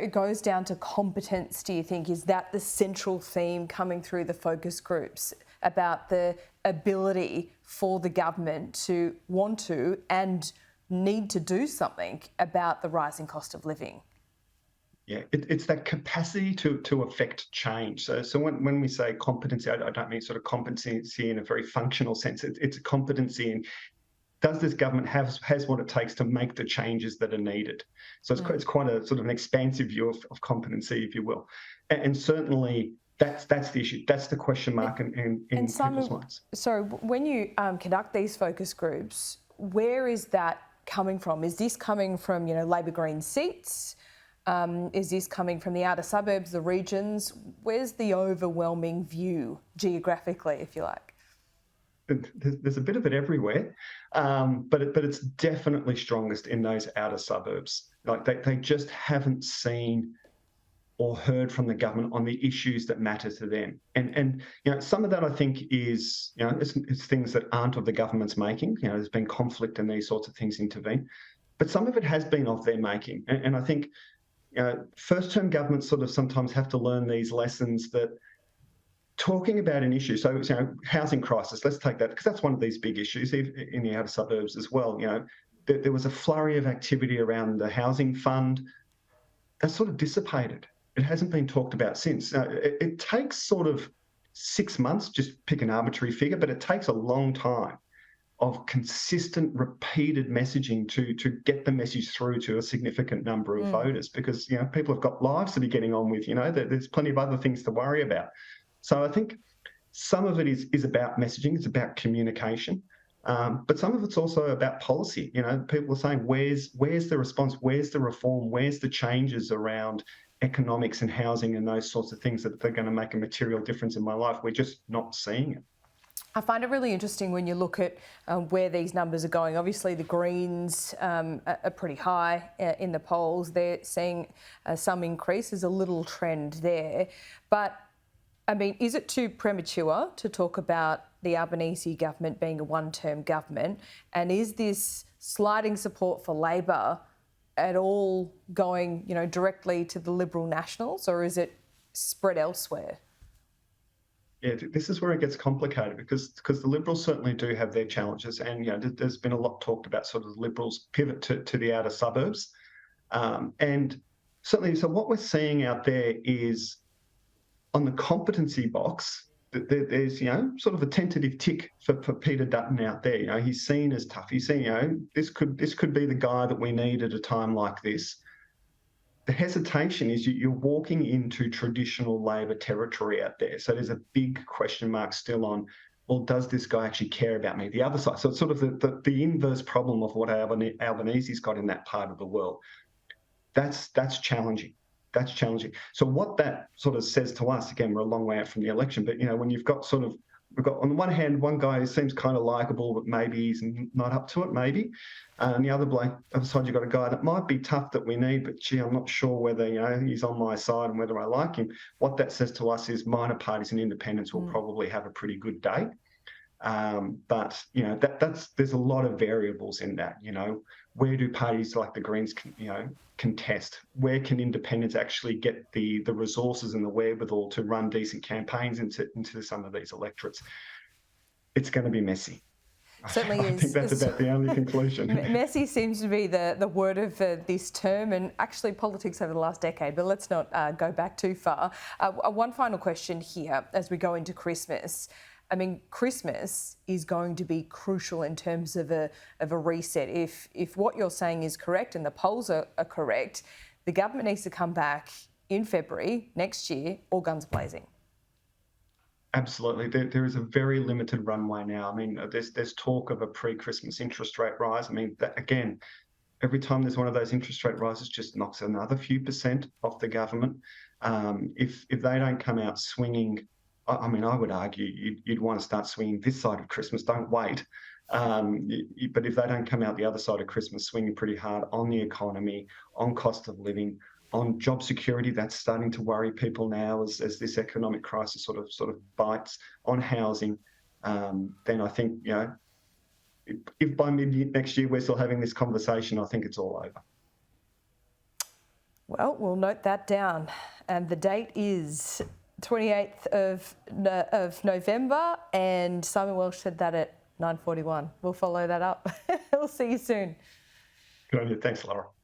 it goes down to competence, do you think? Is that the central theme coming through the focus groups about the ability for the government to want to and need to do something about the rising cost of living? Yeah, it's that capacity to affect change. So when we say competency, I don't mean sort of competency in a very functional sense. It's a competency in, does this government has what it takes to make the changes that are needed? So it's quite a sort of an expansive view of competency, if you will. And certainly that's the issue. That's the question mark in people's minds. So when you conduct these focus groups, where is that coming from? Is this coming from, Labor Green seats? Is this coming from the outer suburbs, the regions? Where's the overwhelming view geographically, if you like? There's a bit of it everywhere, but it's definitely strongest in those outer suburbs. Like they just haven't seen or heard from the government on the issues that matter to them. And some of that I think is, it's things that aren't of the government's making. There's been conflict and these sorts of things intervene. But some of it has been of their making. And I think first-term governments sort of sometimes have to learn these lessons that talking about an issue, so housing crisis, let's take that, because that's one of these big issues in the outer suburbs as well. There was a flurry of activity around the housing fund. That sort of dissipated. It hasn't been talked about since. It takes sort of 6 months, just pick an arbitrary figure, but it takes a long time of consistent, repeated messaging to get the message through to a significant number of voters, because people have got lives to be getting on with. There's plenty of other things to worry about. So I think some of it is about messaging, it's about communication, but some of it's also about policy. People are saying, where's the response, where's the reform, where's the changes around economics and housing and those sorts of things that they're going to make a material difference in my life? We're just not seeing it. I find it really interesting when you look at where these numbers are going. Obviously, the Greens are pretty high in the polls. They're seeing some increase. There's a little trend there. But, is it too premature to talk about the Albanese government being a one-term government? And is this sliding support for Labor at all going, directly to the Liberal Nationals, or is it spread elsewhere? Yeah, this is where it gets complicated because the Liberals certainly do have their challenges, and there's been a lot talked about sort of the Liberals' pivot to the outer suburbs, and certainly. So what we're seeing out there is on the competency box that there's sort of a tentative tick for Peter Dutton out there. He's seen as tough. He's seen this could be the guy that we need at a time like this. The hesitation is you're walking into traditional Labor territory out there. So there's a big question mark still on, well, does this guy actually care about me? The other side. So it's sort of the inverse problem of what Albanese's got in that part of the world. That's challenging. That's challenging. So what that sort of says to us, again, we're a long way out from the election, but, when you've got we've got on the one hand, one guy who seems kind of likeable, but maybe he's not up to it, maybe. And the other side, you've got a guy that might be tough that we need, but gee, I'm not sure whether, he's on my side and whether I like him. What that says to us is minor parties and independents will probably have a pretty good day. But, there's a lot of variables in that, where do parties like the Greens, contest? Where can independents actually get the resources and the wherewithal to run decent campaigns into some of these electorates? It's going to be messy. Certainly I think that's about the only conclusion. Messy seems to be the word of this term, and actually politics over the last decade, but let's not go back too far. One final question here as we go into Christmas. Christmas is going to be crucial in terms of a reset. If what you're saying is correct and the polls are correct, the government needs to come back in February next year, all guns blazing. Absolutely. There is a very limited runway now. There's talk of a pre-Christmas interest rate rise. That, again, every time there's one of those interest rate rises, just knocks another few percent off the government. If they don't come out swinging, I would argue you'd want to start swinging this side of Christmas. Don't wait. But if they don't come out the other side of Christmas swinging pretty hard on the economy, on cost of living, on job security, that's starting to worry people now as this economic crisis sort of bites, on housing, then I think, if by mid next year we're still having this conversation, I think it's all over. Well, we'll note that down. And the date is 28th of November, and Simon Welsh said that at 9:41. We'll follow that up. We'll see you soon. Good on you. Thanks, Laura.